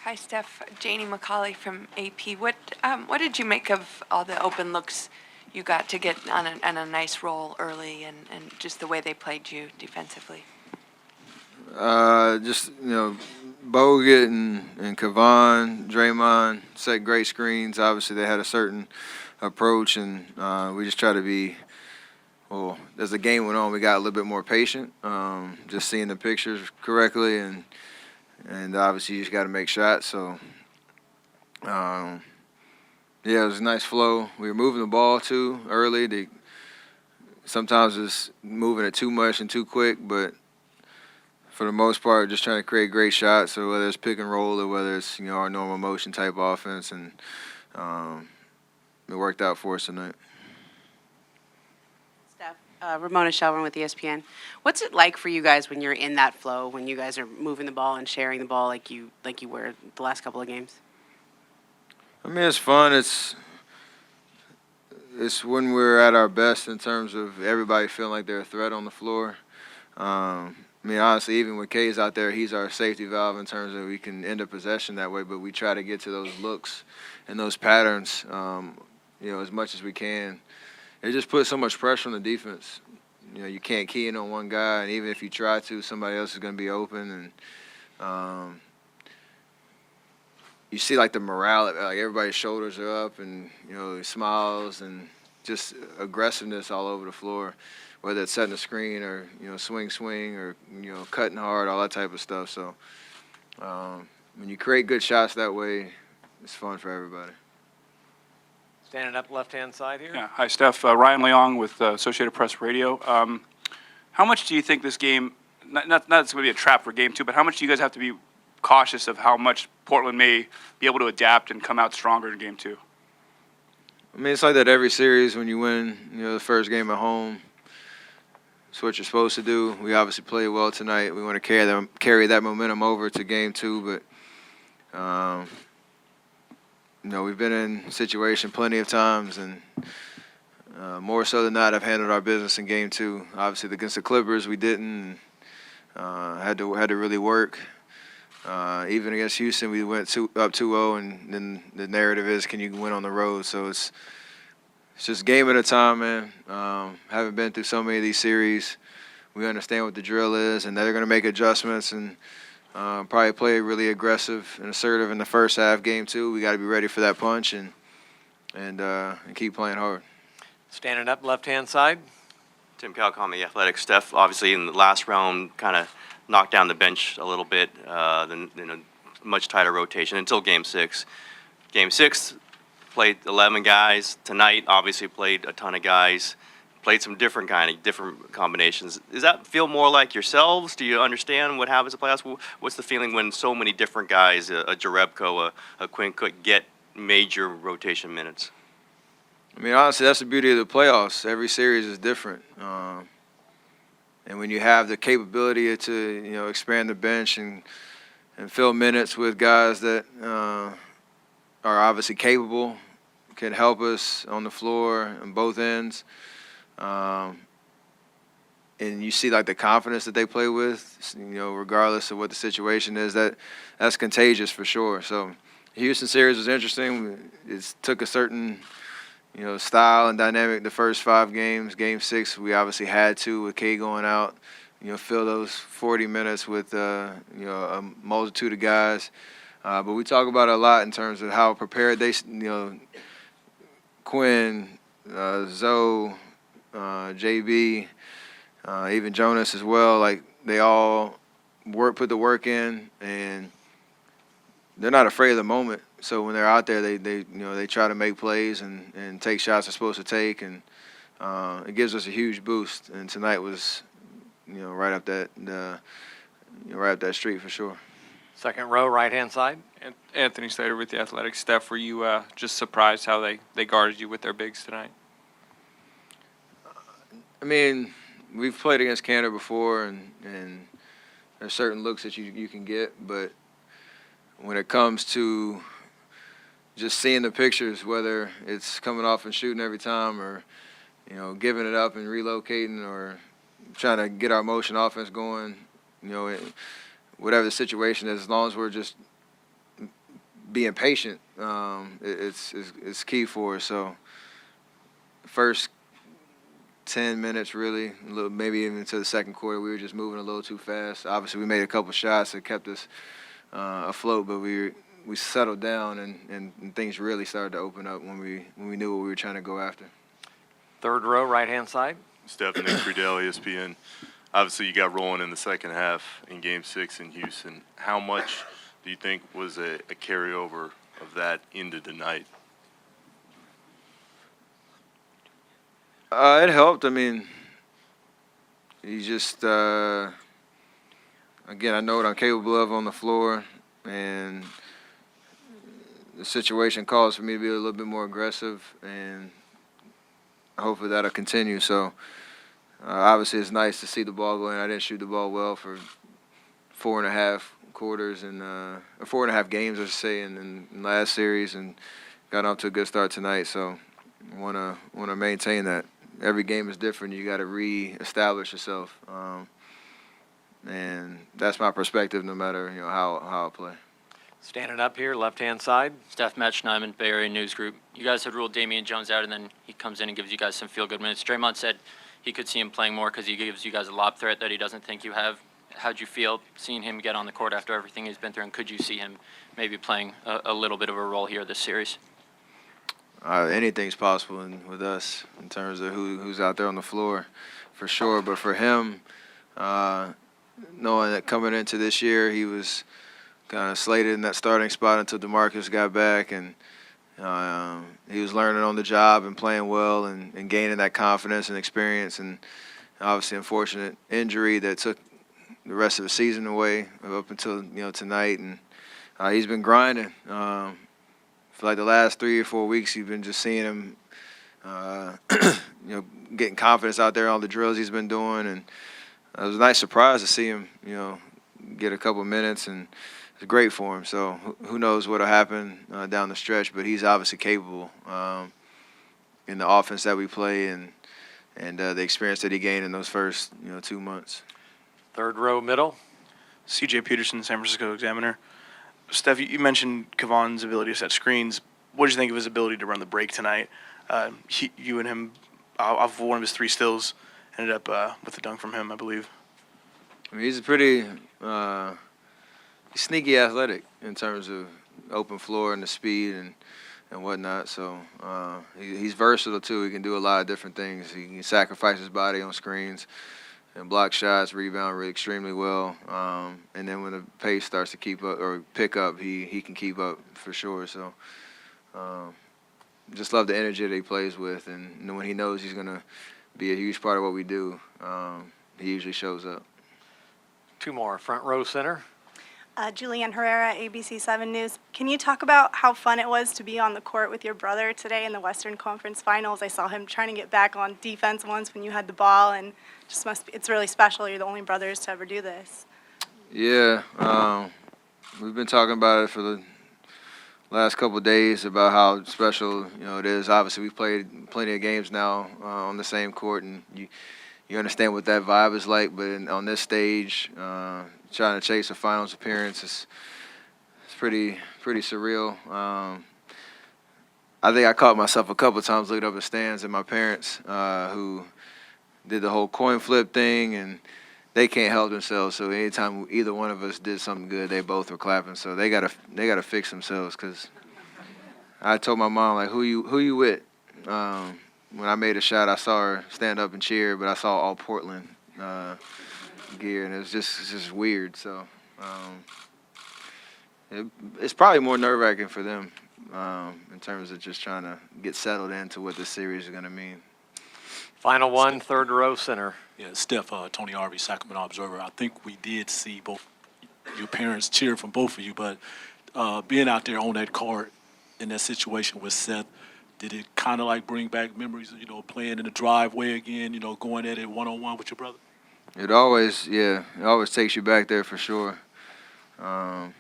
Hi, Steph. Janie McCauley from AP. What did you make of all the open looks you got to get on a nice roll early, and just the way they played you defensively? Bogut and Kavon, Draymond set great screens. Obviously, they had a certain approach, and we just try to be. Well, as the game went on, we got a little bit more patient, just seeing the pictures correctly, and obviously you just got to make shots. So, yeah, it was a nice flow. We were moving the ball too early. Sometimes it's moving it too much and too quick, but for the most part, just trying to create great shots. So whether it's pick and roll or whether it's our normal motion type offense, and it worked out for us tonight. Ramona Shelburne with ESPN. What's it like for you guys when you're in that flow, when you guys are moving the ball and sharing the ball like you were the last couple of games? I mean, it's fun. It's when we're at our best in terms of everybody feeling like they're a threat on the floor. I mean, honestly, even when Kay's out there, he's our safety valve in terms of we can end a possession that way, but we try to get to those looks and those patterns, as much as we can. It just puts so much pressure on the defense. You can't key in on one guy, and even if you try to, somebody else is going to be open. And you see, like, the morale, like everybody's shoulders are up, and smiles and just aggressiveness all over the floor, whether it's setting the screen or swing or cutting hard, all that type of stuff. So when you create good shots that way, it's fun for everybody. Standing up left-hand side here. Yeah. Hi, Steph. Ryan Leong with Associated Press Radio. How much do you think this game, not it's going to be a trap for Game 2, but how much do you guys have to be cautious of how much Portland may be able to adapt and come out stronger in Game 2? I mean, it's like that every series when you win, the first game at home. It's what you're supposed to do. We obviously played well tonight. We want to carry that momentum over to Game 2, but we've been in a situation plenty of times, and more so than not, I've handled our business in Game 2. Obviously, against the Clippers, we didn't. Had to really work. Even against Houston, we went up 2-0, and then the narrative is, can you win on the road? So it's just game at a time, man. Haven't been through so many of these series. We understand what the drill is, and they're going to make adjustments and probably play really aggressive and assertive in the first half. Game 2, we got to be ready for that punch and keep playing hard. Standing up left-hand side. Tim Calcom, Athletic. Steph, obviously in the last round, kind of knocked down the bench a little bit. Then much tighter rotation until Game 6. Game 6 played 11 guys. Tonight, obviously played a ton of guys. Played some different combinations. Does that feel more like yourselves? Do you understand what happens in playoffs? What's the feeling when so many different guys, a Jerebko, a Quinn Cook, get major rotation minutes? I mean, honestly, that's the beauty of the playoffs. Every series is different. And when you have the capability to, expand the bench and fill minutes with guys that are obviously capable, can help us on the floor on both ends, and you see, like, the confidence that they play with, regardless of what the situation is, that's contagious for sure. So the Houston series was interesting. It took a certain style and dynamic the first 5 games. Game 6, we obviously had to, with K going out, fill those 40 minutes with, a multitude of guys. But we talk about it a lot in terms of how prepared they, Quinn, Zoe, JB, even Jonas as well. Like, they all put the work in, and they're not afraid of the moment. So when they're out there, they try to make plays and take shots they're supposed to take, and it gives us a huge boost. And tonight was, right up that street for sure. Second row, right-hand side. Anthony Slater with the Athletic. Steph, were you just surprised how they guarded you with their bigs tonight? I mean, we've played against Canada before, and there's certain looks that you can get, but when it comes to just seeing the pictures, whether it's coming off and shooting every time or, giving it up and relocating or trying to get our motion offense going, whatever the situation is, as long as we're just being patient, it's key for us. So first 10 minutes, really, a little, maybe even into the second quarter, we were just moving a little too fast. Obviously, we made a couple shots that kept us afloat, but we settled down, and things really started to open up when we knew what we were trying to go after. Third row, right-hand side. Stephen Crudell, ESPN. Obviously, you got rolling in the second half in Game 6 in Houston. How much do you think was a carryover of that into tonight? It helped. I mean, he just, again, I know what I'm capable of on the floor, and the situation calls for me to be a little bit more aggressive, and hopefully that'll continue. So, obviously, it's nice to see the ball go in. I didn't shoot the ball well for 4.5 quarters and or 4.5 games, I should say, in last series, and got off to a good start tonight. So, want to maintain that. Every game is different. You got to reestablish yourself, and that's my perspective. No matter how I play. Standing up here, left-hand side. Steph Matt Schneiman, Bay Area News Group. You guys had ruled Damian Jones out, and then he comes in and gives you guys some feel-good minutes. Draymond said he could see him playing more because he gives you guys a lob threat that he doesn't think you have. How'd you feel seeing him get on the court after everything he's been through, and could you see him maybe playing a little bit of a role here this series? Anything's possible with us in terms of who's out there on the floor, for sure. But for him, knowing that coming into this year, he was kind of slated in that starting spot until DeMarcus got back, and he was learning on the job and playing well and gaining that confidence and experience. And obviously, unfortunate injury that took the rest of the season away up until tonight. And he's been grinding. For like the last 3 or 4 weeks, you've been just seeing him, getting confidence out there on the drills he's been doing, and it was a nice surprise to see him, get a couple minutes, and it's great for him. So who knows what'll happen down the stretch, but he's obviously capable in the offense that we play and the experience that he gained in those first 2 months. Third row, middle. C.J. Peterson, San Francisco Examiner. Steph, you mentioned Kevon's ability to set screens. What did you think of his ability to run the break tonight? You and him, off one of his 3 stills, ended up with a dunk from him, I believe. I mean, he's a pretty sneaky athletic in terms of open floor and the speed and whatnot. So he's versatile, too. He can do a lot of different things. He can sacrifice his body on screens and block shots, rebound really extremely well. And then when the pace starts to keep up or pick up, he can keep up for sure. So just love the energy that he plays with. And when he knows he's going to be a huge part of what we do, he usually shows up. 2 more, front row center. Julianne Herrera, ABC 7 News. Can you talk about how fun it was to be on the court with your brother today in the Western Conference Finals? I saw him trying to get back on defense once when you had the ball, and it's really special. You're the only brothers to ever do this. Yeah, we've been talking about it for the last couple of days about how special it is. Obviously, we've played plenty of games now on the same court, and you understand what that vibe is like. But on this stage, trying to chase a finals appearance is pretty surreal. I think I caught myself a couple of times looking up at the stands at my parents who did the whole coin flip thing, and they can't help themselves. So anytime either one of us did something good, they both were clapping. So they gotta fix themselves, because I told my mom, like, who you with? When I made a shot, I saw her stand up and cheer, but I saw all Portland gear, and it's just weird. So it's probably more nerve-wracking for them in terms of just trying to get settled into what this series is going to mean. Final one, third row center. Yeah, Steph, Tony Harvey, Sacramento Observer. I think we did see both your parents cheer from both of you, but being out there on that court in that situation with Seth, did it kind of like bring back memories of, playing in the driveway again, going at it one-on-one with your brother? It always takes you back there for sure. From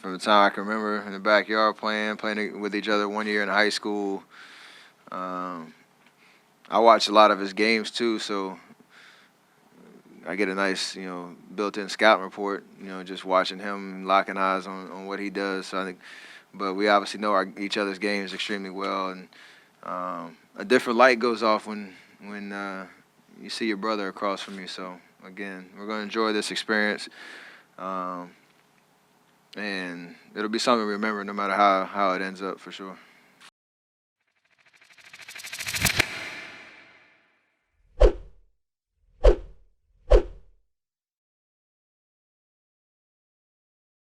the time I can remember in the backyard playing with each other one year in high school. I watched a lot of his games too, so I get a nice, built-in scouting report, just watching him, locking eyes on what he does. So I think, but we obviously know each other's games extremely well, and a different light goes off when you see your brother across from you. So again, we're going to enjoy this experience, and it'll be something to remember no matter how it ends up for sure.